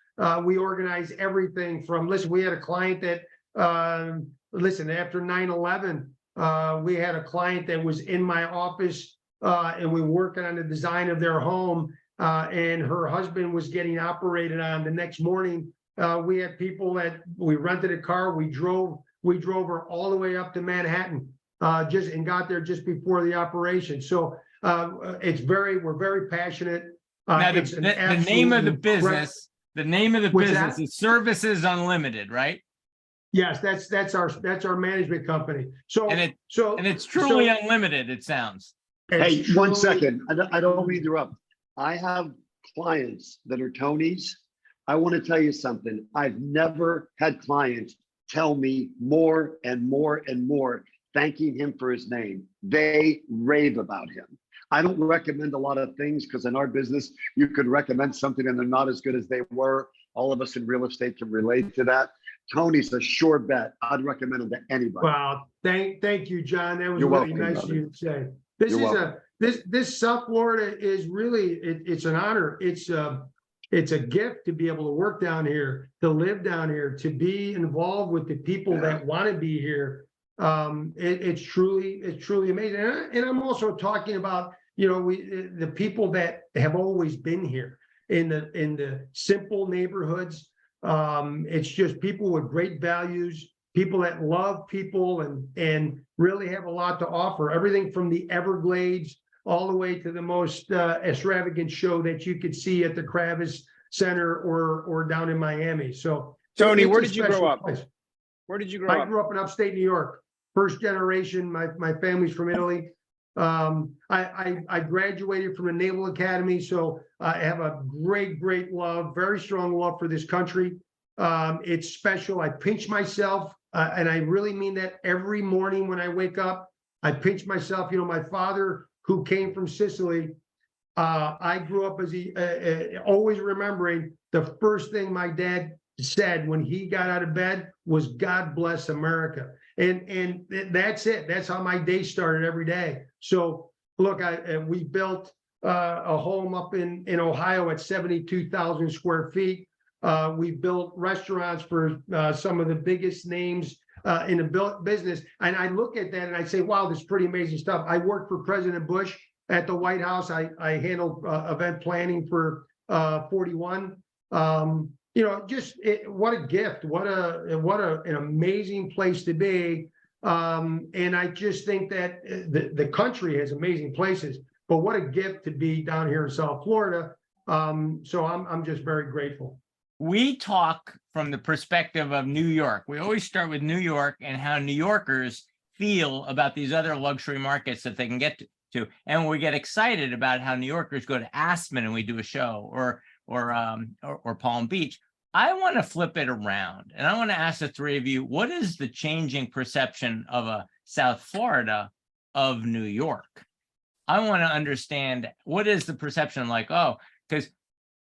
We organize everything from, we had a client that, after 9/11, we had a client that was in my office and we were working on the design of their home, and her husband was getting operated on. The next morning, we had people that we rented a car. We drove her all the way up to Manhattan, and got there just before the operation. So we're very passionate. Now, the name of the business, is Services Unlimited, right? Yes, that's our management company. So it's truly unlimited, it sounds. Hey, 1 second. I don't mean to interrupt. I have clients that are Tony's. I want to tell you something. I've never had clients tell me more and more and more, thanking him for his name. They rave about him. I don't recommend a lot of things because in our business, you could recommend something and they're not as good as they were. All of us in real estate can relate to that. Tony's a sure bet. I'd recommend him to anybody. Wow. Thank you, John. That was You're really welcome, nice brother. of you to say. This South Florida is really, it's an honor. It's a gift to be able to work down here, to live down here, to be involved with the people that want to be here. It's truly amazing. And I'm also talking about, the people that have always been here in the simple neighborhoods. It's just people with great values, people that love people and really have a lot to offer. Everything from the Everglades all the way to the most extravagant show that you could see at the Kravis Center or down in Miami. So, Tony, where did you grow up? Where did you grow up? I grew up in upstate New York, first generation. My family's from Italy. I graduated from the Naval Academy, so I have a great love, very strong love for this country. It's special. I pinch myself and I really mean that every morning when I wake up, I pinch myself. You know, my father, who came from Sicily, I grew up as always remembering the first thing my dad said when he got out of bed was "God bless America," and that's it. That's how my day started every day. So look, we built a home up in Ohio at 72,000 square feet. We built restaurants for some of the biggest names in the business, and I look at that and I say, wow, this is pretty amazing stuff. I worked for President Bush at the White House. I handled event planning for 41. You know, what a gift! What an amazing place to be. And I just think that the country has amazing places, but what a gift to be down here in South Florida. So I'm just very grateful. We talk from the perspective of New York. We always start with New York and how New Yorkers feel about these other luxury markets that they can get to. And we get excited about how New Yorkers go to Aspen and we do a show, or Palm Beach. I want to flip it around, and I want to ask the three of you, what is the changing perception of a South Florida of New York? I want to understand, what is the perception like? Oh, because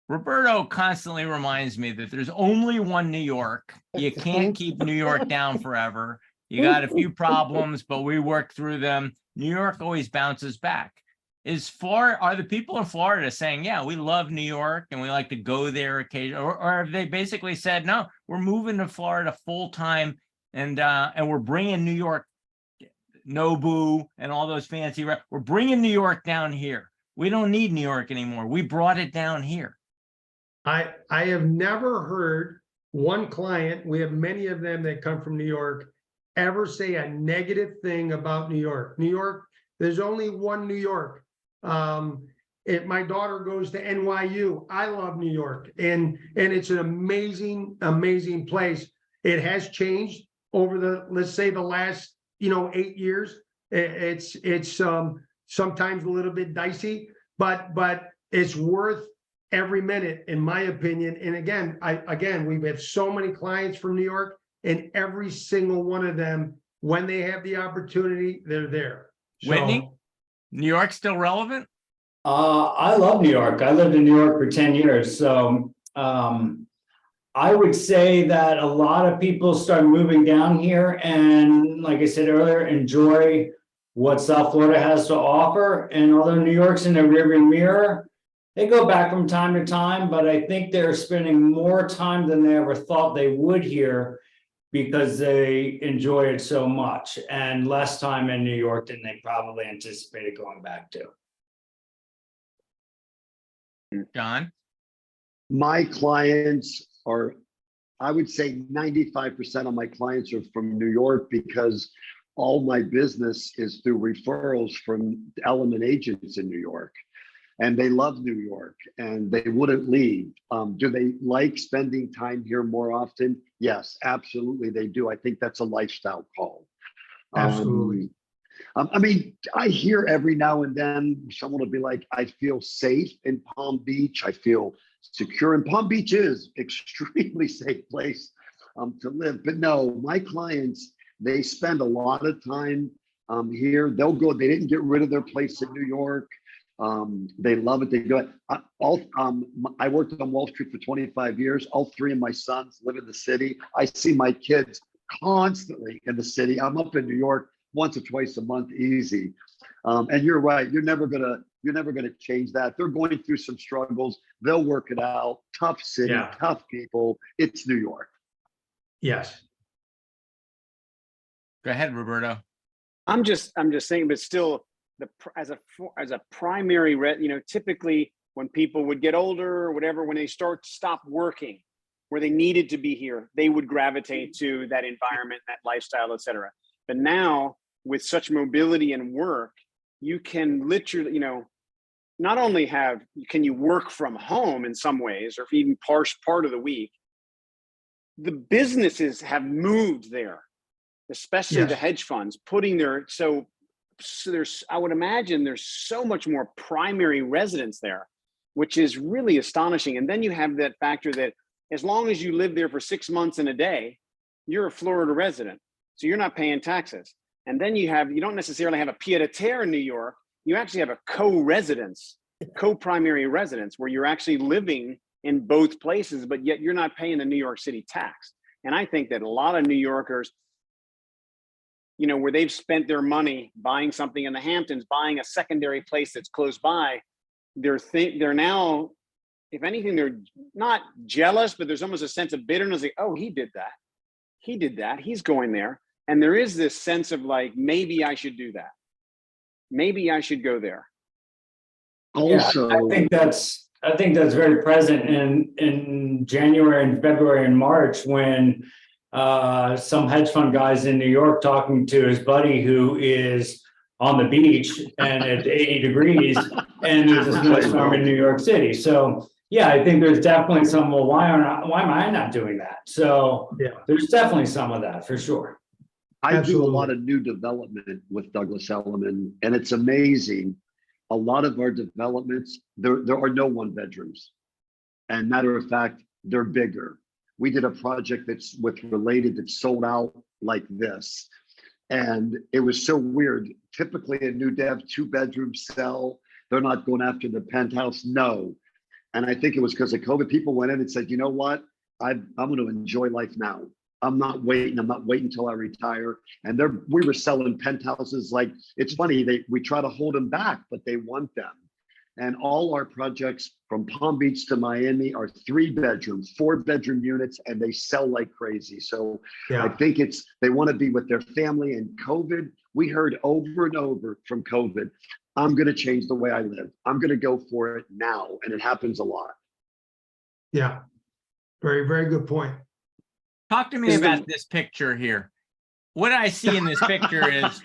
Roberto constantly reminds me that there's only one New York. You can't keep New York down forever. You got a few problems, but we work through them. New York always bounces back. Are the people in Florida saying, yeah, we love New York and we like to go there occasionally, or have they basically said, no, we're moving to Florida full time, and we're bringing New York, Nobu and all those fancy, we're bringing New York down here. We don't need New York anymore. We brought it down here. I have never heard one client, we have many of them that come from New York, ever say a negative thing about New York. New York, there's only one New York. If my daughter goes to NYU, I love New York, and it's an amazing place. It has changed over the, let's say, the last 8 years. It's sometimes a little bit dicey, but it's worth every minute, in my opinion. And again, we've had so many clients from New York, and every single one of them, when they have the opportunity, they're there. Whitney, New York still relevant? I love New York. I lived in New York for 10 years. So I would say that a lot of people start moving down here and, like I said earlier, enjoy what South Florida has to offer. And although New York's in the rearview mirror, they go back from time to time, but I think they're spending more time than they ever thought they would here, because they enjoy it so much, and less time in New York than they probably anticipated going back to. John? My clients are, I would say 95% of my clients are from New York, because all my business is through referrals from element agents in New York. And they love New York and they wouldn't leave. Do they like spending time here more often? Yes, absolutely they do. I think that's a lifestyle call. Absolutely. I mean, I hear every now and then someone will be like, I feel safe in Palm Beach. I feel secure. And Palm Beach is extremely safe place to live. But no, my clients, they spend a lot of time here. They'll go, they didn't get rid of their place in New York. They love it. They go. I worked on Wall Street for 25 years. All three of my sons live in the city. I see my kids constantly in the city. I'm up in New York once or twice a month, easy. And you're right. You're never gonna change that. They're going through some struggles. They'll work it out. Tough city, tough people. It's New York. Yes. Go ahead, Roberto. I'm just saying, but still, as a primary, typically when people would get older or whatever, when they stop working where they needed to be here, they would gravitate to that environment, that lifestyle, et cetera. But now with such mobility and work, you can literally, not only can you work from home in some ways, or even part of the week, the businesses have moved there, especially the hedge funds putting so there's, I would imagine there's so much more primary residence there, which is really astonishing. And then you have that factor that as long as you live there for 6 months and a day, you're a Florida resident, so you're not paying taxes. And then you don't necessarily have a pied-à-terre in New York. You actually have a co-residence, co-primary residence, where you're actually living in both places, but yet you're not paying the New York City tax. And I think that a lot of New Yorkers, where they've spent their money buying something in the Hamptons, buying a secondary place that's close by, they're now, if anything, they're not jealous, but there's almost a sense of bitterness, like, oh, he did that, he's going there. And there is this sense of like, maybe I should do that. Maybe I should go there. Also, I think that's very present in January and February and March, when some hedge fund guys in New York talking to his buddy who is on the beach and it's 80 degrees and there's a snowstorm in New York City. So yeah, I think there's definitely some, well, why am I not doing that? So yeah, there's definitely some of that for sure. I do a lot of new development with Douglas Elliman, and it's amazing. A lot of our developments, there are no one bedrooms. And matter of fact, they're bigger. We did a project that's related that sold out like this. And it was so weird. Typically a new dev, 2-bedroom sell, they're not going after the penthouse, no. And I think it was because of COVID, people went in and said, you know what? I'm going to enjoy life now. I'm not waiting until I retire. And we were selling penthouses. Like, it's funny, we try to hold them back, but they want them. And all our projects from Palm Beach to Miami are 3-bedroom, 4-bedroom units, and they sell like crazy. So yeah. I think they want to be with their family. And COVID, we heard over and over from COVID, I'm going to change the way I live. I'm going to go for it now. And it happens a lot. Yeah. Very, very good point. Talk to me about this picture here. What I see in this picture is,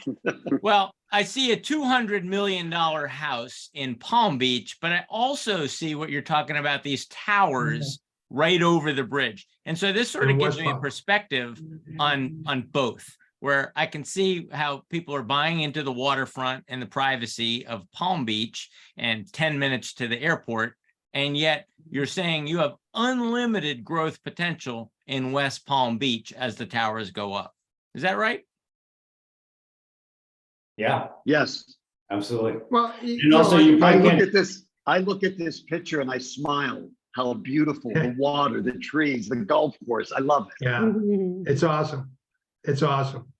well, I see a $200 million house in Palm Beach, but I also see what you're talking about, these towers right over the bridge. And so this sort of gives me a perspective on both, where I can see how people are buying into the waterfront and the privacy of Palm Beach and 10 minutes to the airport. And yet you're saying you have unlimited growth potential in West Palm Beach as the towers go up. Is that right? Yeah. Yes. Absolutely. Well, and also I look at this picture and I smile. How beautiful, the water, the trees, the golf course. I love it. Yeah. It's awesome. It's awesome.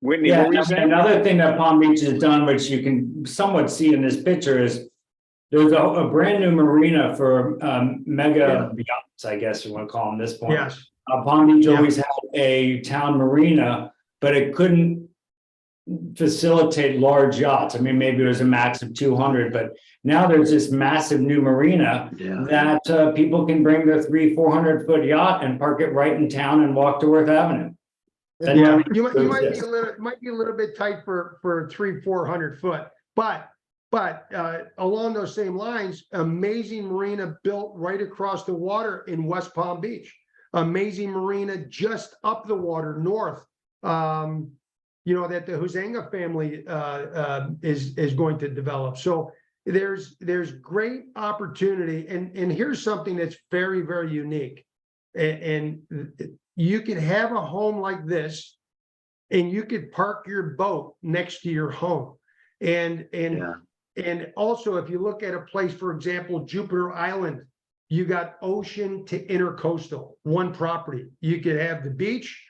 Whitney, what were you saying? Another thing that Palm Beach has done, which you can somewhat see in this picture, is there's a brand new marina for mega yachts, I guess you want to call them this point. Yes. Palm Beach always had a town marina, but it couldn't facilitate large yachts. I mean, maybe it was a max of 200, but now there's this massive new marina that people can bring their 300-400 foot yacht and park it right in town and walk to Worth Avenue. Yeah, you might be a little bit tight for 300-400 foot, but along those same lines, amazing marina built right across the water in West Palm Beach. Amazing marina just up the water north. That the Huizenga family is going to develop. So there's great opportunity, and here's something that's very, very unique. And you can have a home like this, and you could park your boat next to your home. And also, if you look at a place, for example, Jupiter Island, you got ocean to intercoastal, one property. You could have the beach.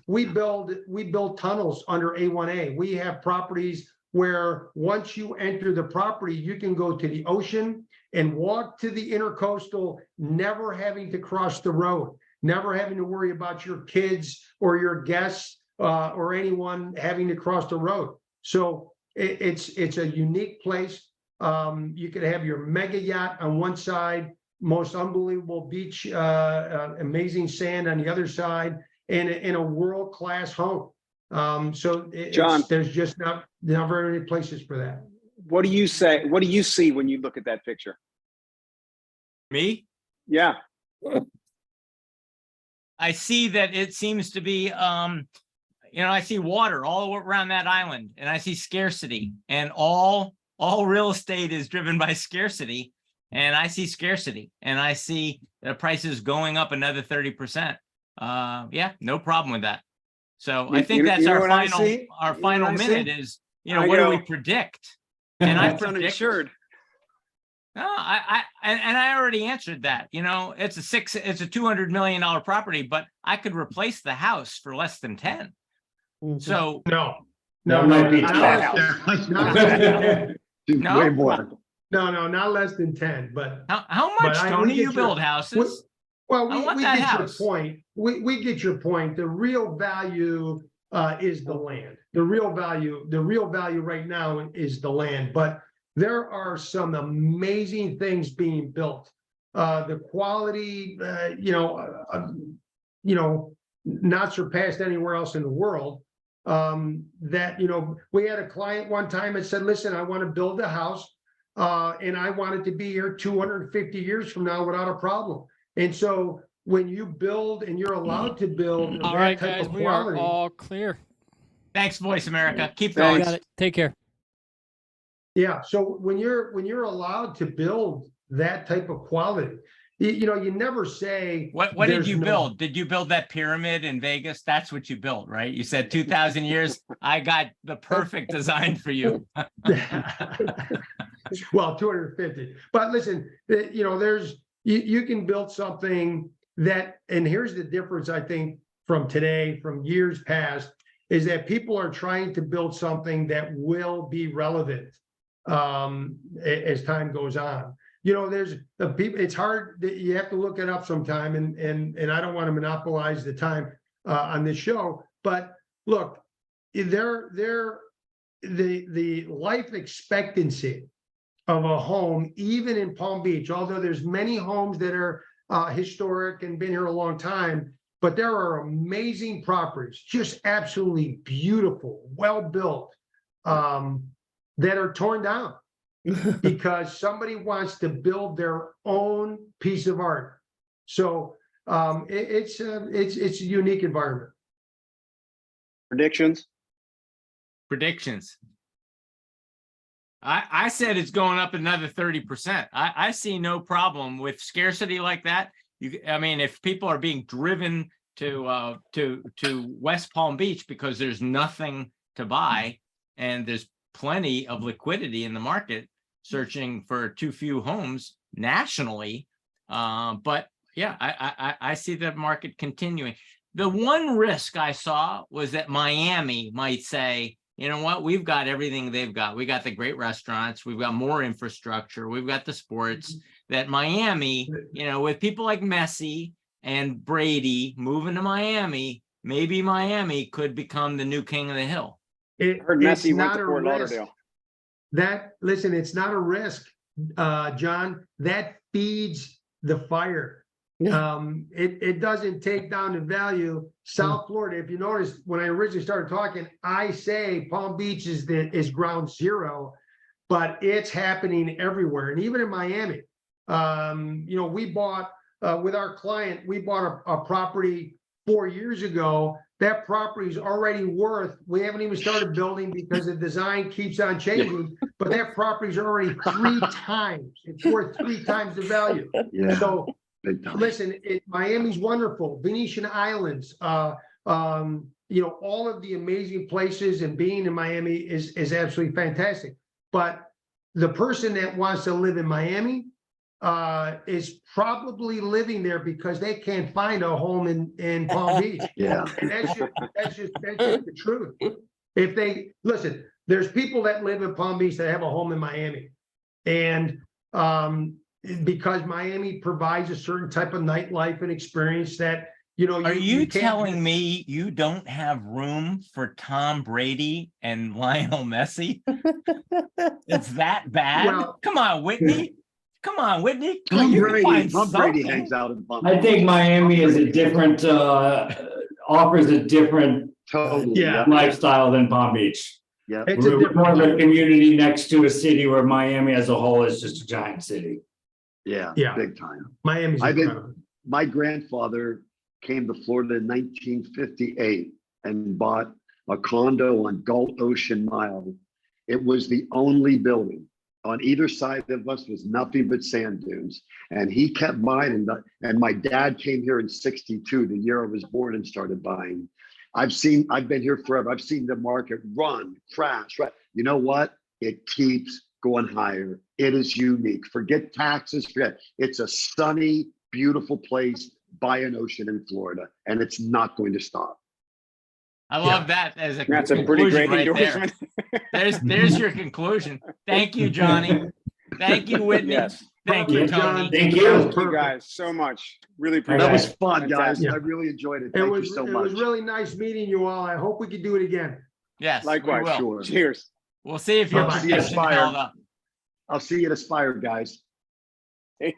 We build tunnels under A1A. We have properties where once you enter the property, you can go to the ocean and walk to the intercoastal, never having to cross the road, never having to worry about your kids or your guests or anyone having to cross the road. So it's a unique place. You could have your mega yacht on one side, most unbelievable beach, amazing sand on the other side, and in a world-class home. John, there's just not very many places for that. What do you say? What do you see when you look at that picture? Me? Yeah. I see that it seems to be, I see water all around that island, and I see scarcity, and all real estate is driven by scarcity. And I see scarcity, and I see the prices going up another 30%. yeah, no problem with that. So I You- think you- that's you know our what I final, see? our You know final what I minute see? is, you know, I what do we go, predict? And I That's predict, uninsured. no, and I already answered that. You know, it's a $200 million property, but I could replace the house for less than 10. So No, That might be not tough. less- not less than- No? Way more. no, not less than 10, but. how But much, we Tony, get you build your- houses? Well, I want we that get house. your point. We get your point. The real value is the land. The real value right now is the land, but there are some amazing things being built. The quality, not surpassed anywhere else in the world. That, we had a client one time that said, listen, I want to build a house. And I want it to be here 250 years from now without a problem. And so when you build and you're allowed to build All that right, type guys, of we are quality, all clear. Thanks, Voice America. Keep You going. got it. Take care. yeah. So when you're allowed to build that type of quality, you never say What did there's you no- build? Did you build that pyramid in Vegas? That's what you built, right? You said 2,000 years. I got the perfect design for you. Well, 250. But listen, you can build something that, and here's the difference, I think, from today, from years past, is that people are trying to build something that will be relevant as time goes on. There's the people, it's hard, you have to look it up sometime, and I don't want to monopolize the time on this show, but look, the life expectancy of a home, even in Palm Beach, although there's many homes that are historic and been here a long time, but there are amazing properties, just absolutely beautiful, well-built, that are torn down because somebody wants to build their own piece of art. So it's a unique environment. Predictions. I said it's going up another 30%. I see no problem with scarcity like that. If people are being driven to West Palm Beach because there's nothing to buy and there's plenty of liquidity in the market searching for too few homes nationally. But yeah, I see the market continuing. The one risk I saw was that Miami might say, you know what, we've got everything they've got. We got the great restaurants. We've got more infrastructure. We've got the sports. That Miami, with people like Messi and Brady moving to Miami, maybe Miami could become the new king of the hill. I heard Messi went to Fort Lauderdale. Listen, it's not a risk, John. That feeds the fire. It doesn't take down the value. South Florida, if you notice, when I originally started talking, I say Palm Beach is ground zero, but it's happening everywhere. And even in Miami, we bought with our client, we bought a property 4 years ago. That property is already worth, we haven't even started building because the design keeps on changing, but that property is already 3 times, it's worth 3 times the value. Yeah. So Listen, Miami's wonderful, Venetian Islands, all of the amazing places, and being in Miami is absolutely fantastic. But the person that wants to live in Miami is probably living there because they can't find a home in Palm Beach. Yeah. That's just the truth. If they listen, there's people that live in Palm Beach that have a home in Miami, and because Miami provides a certain type of nightlife and experience that Are you can't- telling me you don't have room for Tom Brady and Lionel Messi? It's that bad? Well- Come on, Whitney. Come on, Whitney. Tom You can Brady. find Tom Brady something. hangs out in Palm I think Beach. Miami is a different, offers a different Totally. Yeah. lifestyle than Palm Beach. Yeah. It's a We're different more of a life. community next to a city where Miami as a whole is just a giant city. Yeah. Yeah. Big time. Miami's I've been- incredible. My grandfather came to Florida in 1958 and bought a condo on Gulf Ocean Mile. It was the only building on either side of us was nothing but sand dunes. And he kept buying, and my dad came here in 62, the year I was born, and started buying. I've been here forever. I've seen the market run, crash, right? You know what? It keeps going higher. It is unique. Forget taxes, forget. It's a sunny, beautiful place by an ocean in Florida, and it's not going to stop. I love that as a That's a pretty great conclusion right endorsement. there. There's your conclusion. Thank you, Johnny. Thank you, Whitney. Yes. Thank you, Tony. Thank Thank you. you guys so much. Really appreciate That it. was fun, guys. Fantastic. I really enjoyed it. It Thank was, you so it much. was really nice meeting you all. I hope we could do it again. Yes, we Likewise. will. Sure. Cheers. We'll see if your Bye-bye. prediction held up. I'll see you at Aspire, guys. Yeah.